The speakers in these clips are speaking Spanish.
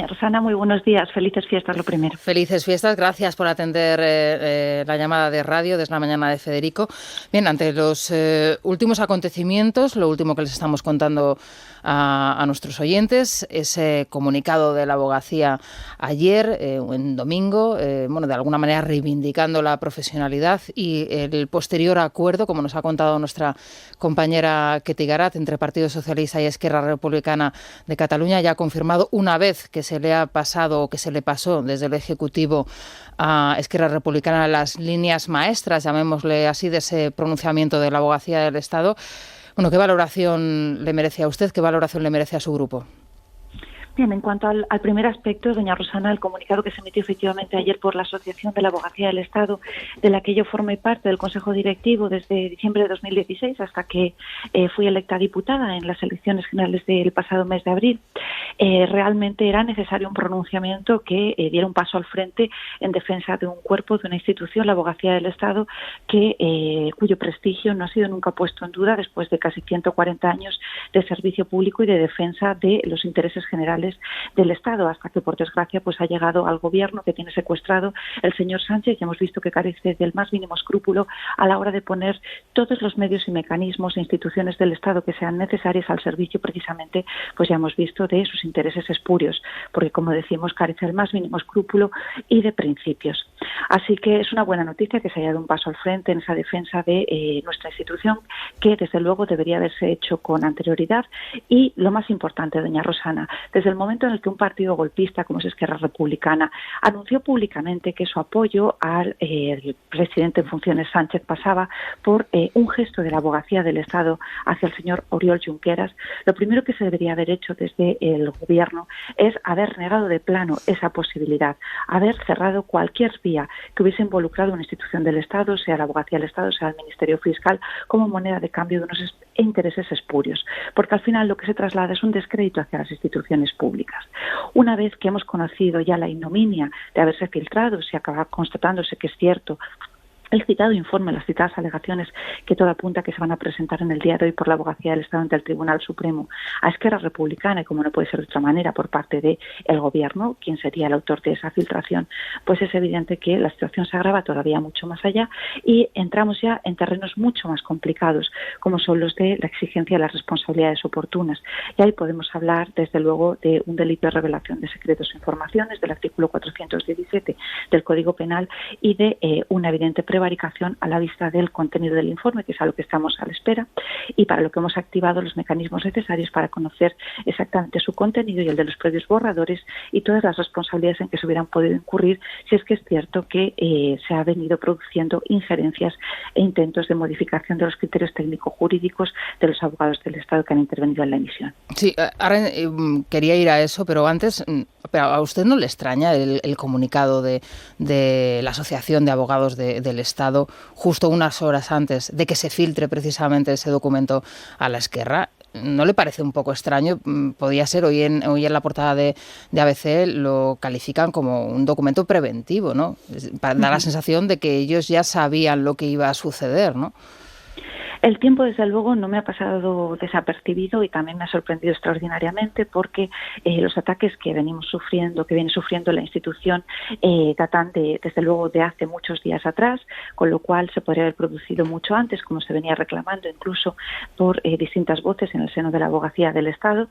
Rosana, muy buenos días. Felices fiestas, lo primero. Felices fiestas. Gracias por atender la llamada de radio desde la mañana de Federico. Bien, ante los últimos acontecimientos, lo último que les estamos contando a nuestros oyentes, ese comunicado de la abogacía ayer, en domingo, de alguna manera reivindicando la profesionalidad y el posterior acuerdo, como nos ha contado nuestra compañera Ketty Garat, entre Partido Socialista y Esquerra Republicana de Cataluña, ya ha confirmado una vez que se le ha pasado o que se le pasó desde el Ejecutivo a Esquerra Republicana las líneas maestras, llamémosle así, de ese pronunciamiento de la abogacía del Estado. Bueno, ¿qué valoración le merece a usted? ¿Qué valoración le merece a su grupo? Bien, en cuanto al primer aspecto, doña Rosana, el comunicado que se emitió efectivamente ayer por la Asociación de la Abogacía del Estado, de la que yo formé parte del Consejo Directivo desde diciembre de 2016 hasta que fui electa diputada en las elecciones generales del pasado mes de abril, realmente era necesario un pronunciamiento que diera un paso al frente en defensa de un cuerpo, de una institución, la Abogacía del Estado, cuyo prestigio no ha sido nunca puesto en duda después de casi 140 años de servicio público y de defensa de los intereses generales del Estado, hasta que por desgracia pues ha llegado al gobierno que tiene secuestrado el señor Sánchez, y hemos visto que carece del más mínimo escrúpulo a la hora de poner todos los medios y mecanismos e instituciones del Estado que sean necesarias al servicio precisamente, pues ya hemos visto, de sus intereses espurios, porque como decimos carece del más mínimo escrúpulo y de principios. Así que es una buena noticia que se haya dado un paso al frente en esa defensa de nuestra institución, que desde luego debería haberse hecho con anterioridad. Y lo más importante, doña Rosana, desde el momento en el que un partido golpista como es Esquerra Republicana anunció públicamente que su apoyo al presidente en funciones Sánchez pasaba por un gesto de la abogacía del Estado hacia el señor Oriol Junqueras, lo primero que se debería haber hecho desde el gobierno es haber negado de plano esa posibilidad, haber cerrado cualquier vía que hubiese involucrado una institución del Estado, sea la abogacía del Estado, sea el Ministerio Fiscal, como moneda de cambio de unos intereses espurios, porque al final lo que se traslada es un descrédito hacia las instituciones públicas. Una vez que hemos conocido ya la ignominia de haberse filtrado, se acaba constatándose que es cierto el citado informe, las citadas alegaciones que todo apunta que se van a presentar en el día de hoy por la abogacía del Estado ante el Tribunal Supremo a Esquerra Republicana, y como no puede ser de otra manera por parte del Gobierno, quien sería el autor de esa filtración, pues es evidente que la situación se agrava todavía mucho más allá y entramos ya en terrenos mucho más complicados, como son los de la exigencia de las responsabilidades oportunas. Y ahí podemos hablar, desde luego, de un delito de revelación de secretos o informaciones, del artículo 417 del Código Penal, y de una evidente prevaricación a la vista del contenido del informe, que es a lo que estamos a la espera, y para lo que hemos activado los mecanismos necesarios para conocer exactamente su contenido y el de los previos borradores y todas las responsabilidades en que se hubieran podido incurrir si es que es cierto que se ha venido produciendo injerencias e intentos de modificación de los criterios técnico-jurídicos de los abogados del Estado que han intervenido en la emisión. Sí, ahora quería ir a eso, pero antes, pero ¿a usted no le extraña el comunicado de la Asociación de Abogados del Estado justo unas horas antes de que se filtre precisamente ese documento a la Esquerra? ¿No le parece un poco extraño? Podía ser, hoy en la portada de ABC lo califican como un documento preventivo, ¿no? Da la sensación de que ellos ya sabían lo que iba a suceder, ¿no? El tiempo, desde luego, no me ha pasado desapercibido y también me ha sorprendido extraordinariamente, porque los ataques que viene sufriendo la institución datan desde luego de hace muchos días atrás, con lo cual se podría haber producido mucho antes, como se venía reclamando incluso por distintas voces en el seno de la abogacía del Estado.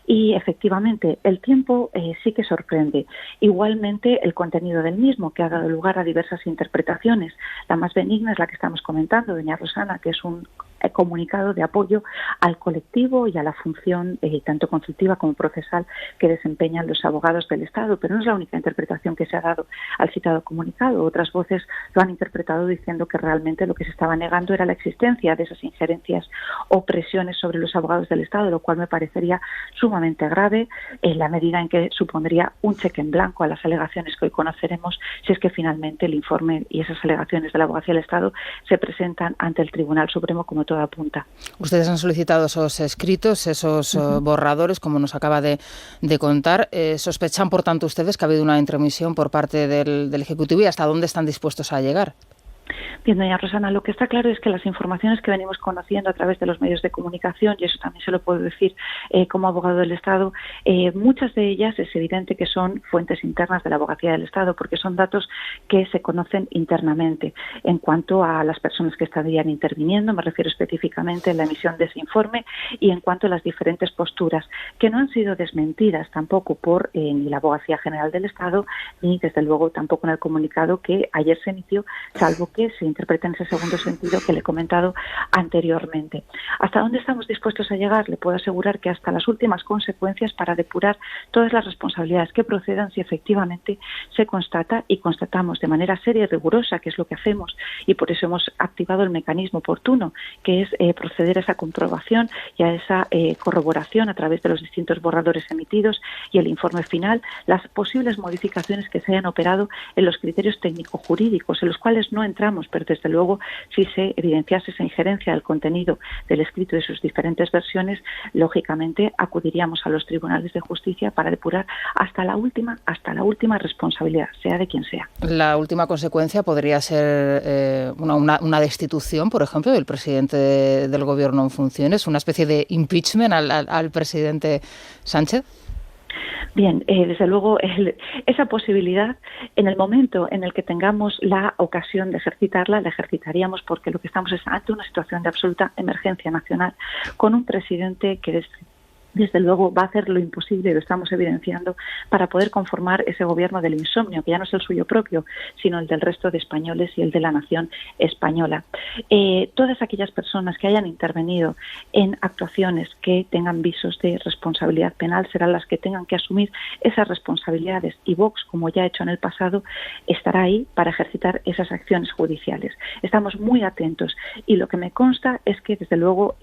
Y efectivamente el tiempo sí que sorprende. Igualmente el contenido del mismo, que ha dado lugar a diversas interpretaciones. La más benigna es la que estamos comentando, doña Rosana, que es un comunicado de apoyo al colectivo y a la función tanto consultiva como procesal que desempeñan los abogados del Estado, pero no es la única interpretación que se ha dado al citado comunicado. Otras voces lo han interpretado diciendo que realmente lo que se estaba negando era la existencia de esas injerencias o presiones sobre los abogados del Estado, lo cual me parecería sumamente grave en la medida en que supondría un cheque en blanco a las alegaciones que hoy conoceremos, si es que finalmente el informe y esas alegaciones de la abogacía del Estado se presentan ante el Tribunal Supremo, como todo apunta. Ustedes han solicitado esos escritos, esos borradores, como nos acaba de contar. ¿Sospechan, por tanto, ustedes que ha habido una intromisión por parte del Ejecutivo y hasta dónde están dispuestos a llegar? Bien, doña Rosana, lo que está claro es que las informaciones que venimos conociendo a través de los medios de comunicación, y eso también se lo puedo decir como abogado del Estado, muchas de ellas es evidente que son fuentes internas de la Abogacía del Estado, porque son datos que se conocen internamente. En cuanto a las personas que estarían interviniendo, me refiero específicamente a la emisión de ese informe, y en cuanto a las diferentes posturas, que no han sido desmentidas tampoco por ni la Abogacía General del Estado, ni desde luego tampoco en el comunicado que ayer se emitió, salvo que se interpreta en ese segundo sentido que le he comentado anteriormente. ¿Hasta dónde estamos dispuestos a llegar? Le puedo asegurar que hasta las últimas consecuencias para depurar todas las responsabilidades que procedan si efectivamente se constata y constatamos de manera seria y rigurosa, que es lo que hacemos, y por eso hemos activado el mecanismo oportuno, que es proceder a esa comprobación y a esa corroboración a través de los distintos borradores emitidos y el informe final, las posibles modificaciones que se hayan operado en los criterios técnico-jurídicos, en los cuales no entramos, pero desde luego si se evidenciase esa injerencia del contenido del escrito y de sus diferentes versiones, lógicamente acudiríamos a los tribunales de justicia para depurar hasta la última responsabilidad, sea de quien sea. La última consecuencia podría ser una destitución, por ejemplo, del presidente del Gobierno en funciones, una especie de impeachment al presidente Sánchez. Bien, desde luego esa posibilidad, en el momento en el que tengamos la ocasión de ejercitarla, la ejercitaríamos, porque lo que estamos es ante una situación de absoluta emergencia nacional, con un presidente que desde luego va a hacer lo imposible, y lo estamos evidenciando, para poder conformar ese gobierno del insomnio, que ya no es el suyo propio, sino el del resto de españoles y el de la nación española. Todas aquellas personas que hayan intervenido en actuaciones que tengan visos de responsabilidad penal serán las que tengan que asumir esas responsabilidades, y Vox, como ya ha hecho en el pasado, estará ahí para ejercitar esas acciones judiciales. Estamos muy atentos, y lo que me consta es que, desde luego,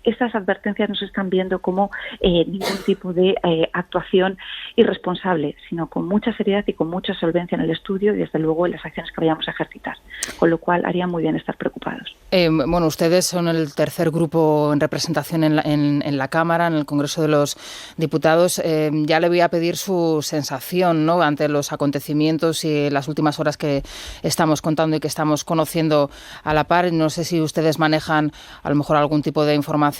estas advertencias no se están viendo como ningún tipo de actuación irresponsable, sino con mucha seriedad y con mucha solvencia en el estudio y, desde luego, en las acciones que vayamos a ejercitar. Con lo cual, haría muy bien estar preocupados. Bueno, ustedes son el tercer grupo en representación en la Cámara, en el Congreso de los Diputados. Ya le voy a pedir su sensación, ¿no?, ante los acontecimientos y las últimas horas que estamos contando y que estamos conociendo a la par. No sé si ustedes manejan a lo mejor algún tipo de información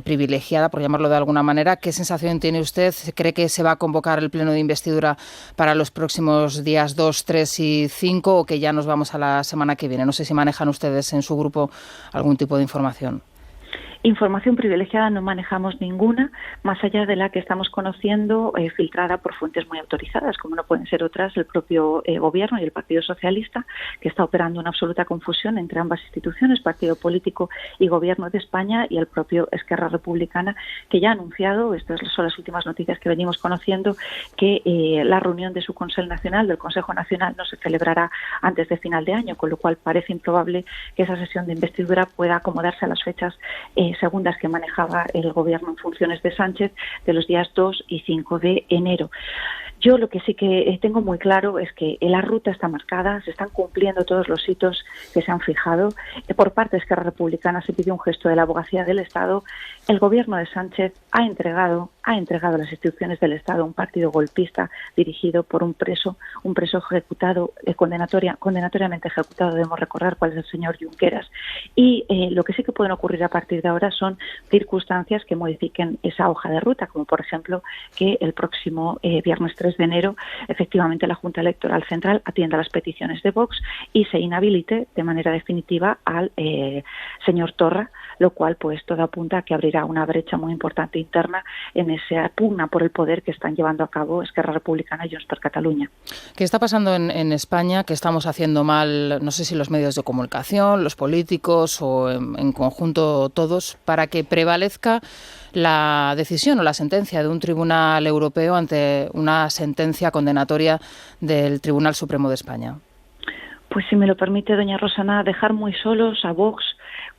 privilegiada, por llamarlo de alguna manera. ¿Qué sensación tiene usted? ¿Cree que se va a convocar el pleno de investidura para los próximos días 2, 3 y 5 o que ya nos vamos a la semana que viene? No sé si manejan ustedes en su grupo algún tipo de información. Información privilegiada no manejamos ninguna, más allá de la que estamos conociendo filtrada por fuentes muy autorizadas, como no pueden ser otras el propio Gobierno y el Partido Socialista, que está operando una absoluta confusión entre ambas instituciones, partido político y Gobierno de España, y el propio Esquerra Republicana, que ya ha anunciado, estas son las últimas noticias que venimos conociendo, que la reunión de su Consell Nacional, del Consejo Nacional, no se celebrará antes de final de año, con lo cual parece improbable que esa sesión de investidura pueda acomodarse a las fechas segundas que manejaba el Gobierno en funciones de Sánchez, de los días 2 y 5 de enero. Yo lo que sí que tengo muy claro es que la ruta está marcada, se están cumpliendo todos los hitos que se han fijado. Por parte de Esquerra Republicana se pidió un gesto de la Abogacía del Estado. El Gobierno de Sánchez ha entregado a las instituciones del Estado un partido golpista dirigido por un preso ejecutado, condenatoriamente ejecutado, debemos recordar cuál es el señor Junqueras. Y lo que sí que pueden ocurrir a partir de ahora son circunstancias que modifiquen esa hoja de ruta, como por ejemplo que el próximo viernes 3 de enero efectivamente la Junta Electoral Central atienda las peticiones de Vox y se inhabilite de manera definitiva al señor Torra, lo cual pues todo apunta a que abrirá una brecha muy importante interna en esa pugna por el poder que están llevando a cabo Esquerra Republicana y Junts per Catalunya. ¿Qué está pasando en España? ¿Qué estamos haciendo mal? No sé si los medios de comunicación, los políticos o en conjunto todos, para que prevalezca la decisión o la sentencia de un tribunal europeo ante una sentencia condenatoria del Tribunal Supremo de España. Pues si me lo permite, doña Rosana, dejar muy solos a Vox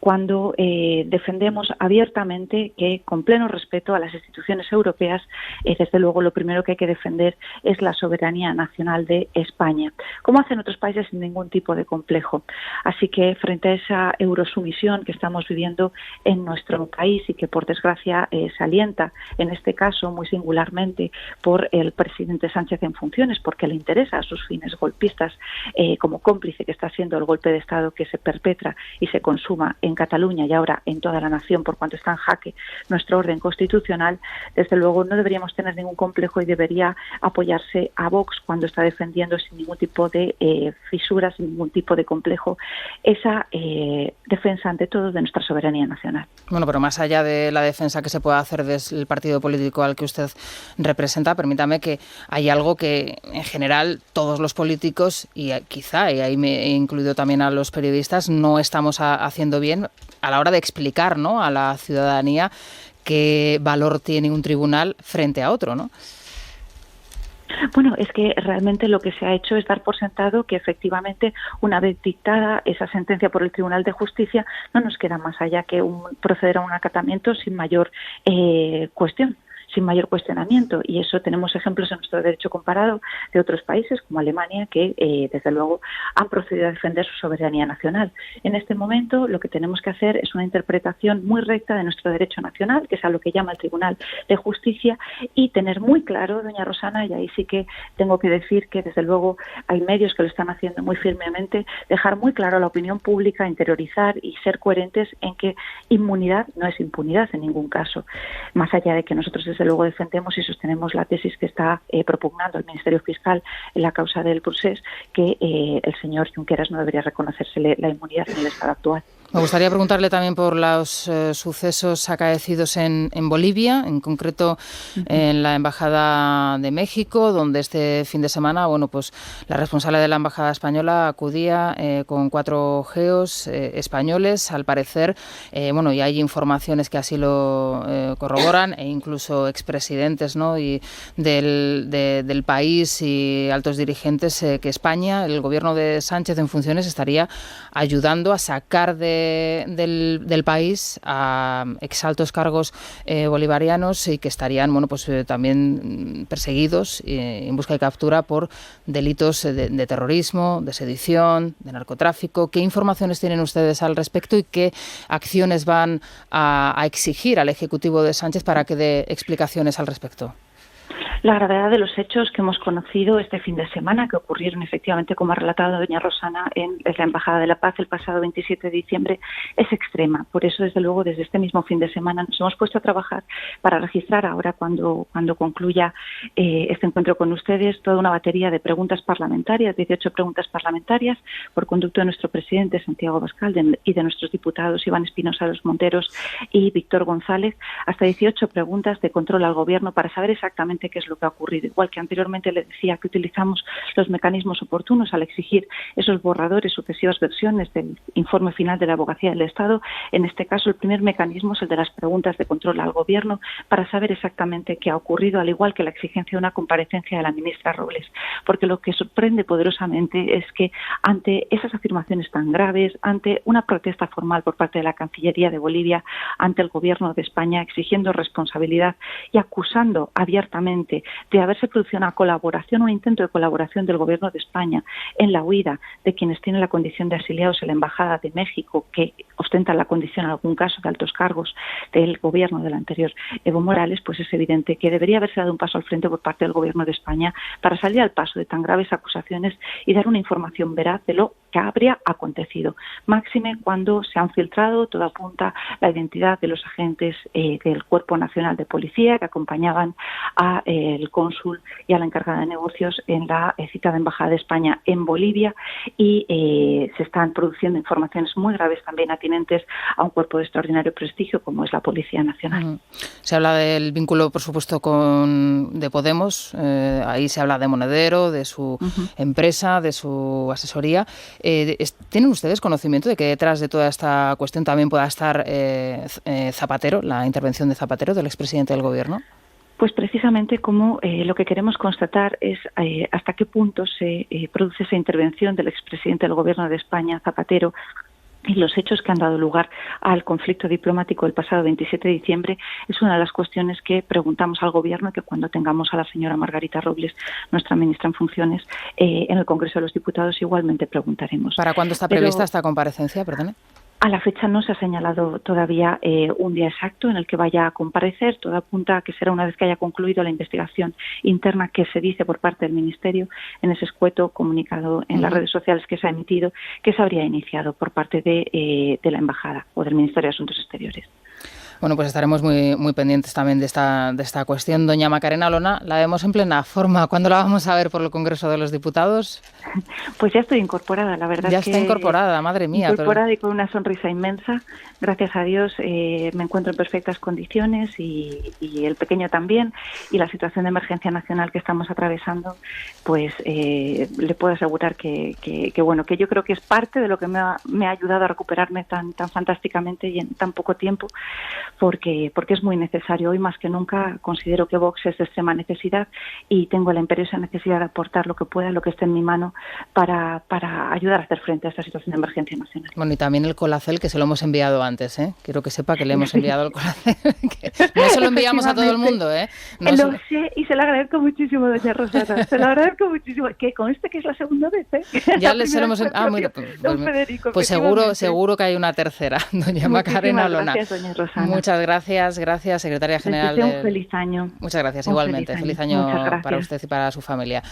cuando defendemos abiertamente que, con pleno respeto a las instituciones europeas, desde luego lo primero que hay que defender es la soberanía nacional de España, como hacen otros países sin ningún tipo de complejo. Así que, frente a esa eurosumisión que estamos viviendo en nuestro país y que, por desgracia, se alienta, en este caso, muy singularmente, por el presidente Sánchez en funciones, porque le interesa a sus fines golpistas, como cómplice que está siendo el golpe de Estado que se perpetra y se consuma en Cataluña y ahora en toda la nación, por cuanto está en jaque nuestro orden constitucional, desde luego no deberíamos tener ningún complejo y debería apoyarse a Vox cuando está defendiendo sin ningún tipo de fisuras, sin ningún tipo de complejo, esa defensa ante todo de nuestra soberanía nacional. Bueno, pero más allá de la defensa que se pueda hacer desde el partido político al que usted representa, permítame que hay algo que en general todos los políticos y quizá, y ahí me he incluido también a los periodistas, no estamos haciendo bien a la hora de explicar, ¿no?, a la ciudadanía qué valor tiene un tribunal frente a otro, ¿no? Bueno, es que realmente lo que se ha hecho es dar por sentado que efectivamente, una vez dictada esa sentencia por el Tribunal de Justicia, no nos queda más allá que proceder a un acatamiento sin mayor cuestión, sin mayor cuestionamiento, y eso tenemos ejemplos en nuestro derecho comparado de otros países como Alemania que desde luego han procedido a defender su soberanía nacional. En este momento lo que tenemos que hacer es una interpretación muy recta de nuestro derecho nacional, que es a lo que llama el Tribunal de Justicia, y tener muy claro, doña Rosana, y ahí sí que tengo que decir que desde luego hay medios que lo están haciendo muy firmemente, dejar muy claro a la opinión pública, interiorizar y ser coherentes en que inmunidad no es impunidad en ningún caso, más allá de que nosotros desde luego defendemos y sostenemos la tesis que está propugnando el Ministerio Fiscal en la causa del procés, que el señor Junqueras no debería reconocérsele la inmunidad en el estado actual. Me gustaría preguntarle también por los sucesos acaecidos en Bolivia, en concreto en la Embajada de México, donde este fin de semana, bueno, pues la responsable de la Embajada española acudía con 4 geos españoles, al parecer, bueno, y hay informaciones que así lo corroboran, e incluso expresidentes, ¿no?, y del país y altos dirigentes, que España, el gobierno de Sánchez en funciones, estaría ayudando a sacar del país a exaltos cargos bolivarianos y que estarían, bueno, pues también perseguidos en busca y captura por delitos de terrorismo, de sedición, de narcotráfico. ¿Qué informaciones tienen ustedes al respecto y qué acciones van a exigir al Ejecutivo de Sánchez para que dé explicaciones al respecto? La gravedad de los hechos que hemos conocido este fin de semana, que ocurrieron efectivamente, como ha relatado doña Rosana, en la Embajada de la Paz el pasado 27 de diciembre, es extrema. Por eso, desde luego, desde este mismo fin de semana nos hemos puesto a trabajar para registrar ahora, cuando concluya este encuentro con ustedes, toda una batería de preguntas parlamentarias, 18 preguntas parlamentarias, por conducto de nuestro presidente Santiago Abascal y de nuestros diputados Iván Espinosa Los Monteros y Víctor González, hasta 18 preguntas de control al Gobierno para saber exactamente qué es lo que ha ocurrido. Igual que anteriormente le decía que utilizamos los mecanismos oportunos al exigir esos borradores, sucesivas versiones del informe final de la Abogacía del Estado, en este caso el primer mecanismo es el de las preguntas de control al Gobierno para saber exactamente qué ha ocurrido, al igual que la exigencia de una comparecencia de la ministra Robles. Porque lo que sorprende poderosamente es que ante esas afirmaciones tan graves, ante una protesta formal por parte de la Cancillería de Bolivia, ante el Gobierno de España exigiendo responsabilidad y acusando abiertamente de haberse producido una colaboración, un intento de colaboración del Gobierno de España en la huida de quienes tienen la condición de exiliados en la Embajada de México, que ostentan la condición en algún caso de altos cargos del Gobierno del anterior Evo Morales, pues es evidente que debería haberse dado un paso al frente por parte del Gobierno de España para salir al paso de tan graves acusaciones y dar una información veraz de lo que habría acontecido. Máxime cuando se han filtrado, todo apunta, la identidad de los agentes del Cuerpo Nacional de Policía que acompañaban a el cónsul y a la encargada de negocios en la citada Embajada de España en Bolivia, y se están produciendo informaciones muy graves también atinentes a un cuerpo de extraordinario prestigio como es la Policía Nacional. Se habla del vínculo, por supuesto, de Podemos, ahí se habla de Monedero, de su empresa, de su asesoría. ¿Tienen ustedes conocimiento de que detrás de toda esta cuestión también pueda estar Zapatero, la intervención de Zapatero, del expresidente del Gobierno? Pues precisamente como lo que queremos constatar es hasta qué punto se produce esa intervención del expresidente del Gobierno de España, Zapatero, y los hechos que han dado lugar al conflicto diplomático el pasado 27 de diciembre es una de las cuestiones que preguntamos al Gobierno y que cuando tengamos a la señora Margarita Robles, nuestra ministra en funciones, en el Congreso de los Diputados igualmente preguntaremos. ¿Para cuándo está prevista esta comparecencia? Perdone. A la fecha no se ha señalado todavía un día exacto en el que vaya a comparecer. Todo apunta a que será una vez que haya concluido la investigación interna que se dice por parte del Ministerio en ese escueto comunicado en las redes sociales que se ha emitido, que se habría iniciado por parte de la Embajada o del Ministerio de Asuntos Exteriores. Bueno, pues estaremos muy pendientes también de esta cuestión. Doña Macarena Olona, la vemos en plena forma. ¿Cuándo la vamos a ver por el Congreso de los Diputados? Pues ya estoy incorporada, la verdad. Ya está incorporada, madre mía. Incorporada y con una sonrisa inmensa. Gracias a Dios me encuentro en perfectas condiciones y el pequeño también. Y la situación de emergencia nacional que estamos atravesando, pues le puedo asegurar que yo creo que es parte de lo que me ha ayudado a recuperarme tan fantásticamente y en tan poco tiempo. Porque es muy necesario. Hoy más que nunca considero que Vox es de extrema necesidad y tengo la imperiosa necesidad de aportar lo que pueda, lo que esté en mi mano para ayudar a hacer frente a esta situación de emergencia nacional. Bueno, y también el Colacel, que se lo hemos enviado antes, ¿eh? Quiero que sepa que le hemos enviado el Colacel. Que no se lo enviamos a todo el mundo, ¿eh? Lo sé y se lo agradezco muchísimo, doña Rosana. Se lo agradezco muchísimo. Que conste que es la segunda vez, ¿eh? Ya se lo hemos enviado. Pues seguro que hay una tercera, doña Macarena Olona. Gracias, doña Rosana. Muchas gracias, secretaria general. Un feliz año. Muchas gracias, igualmente. Feliz año para usted y para su familia.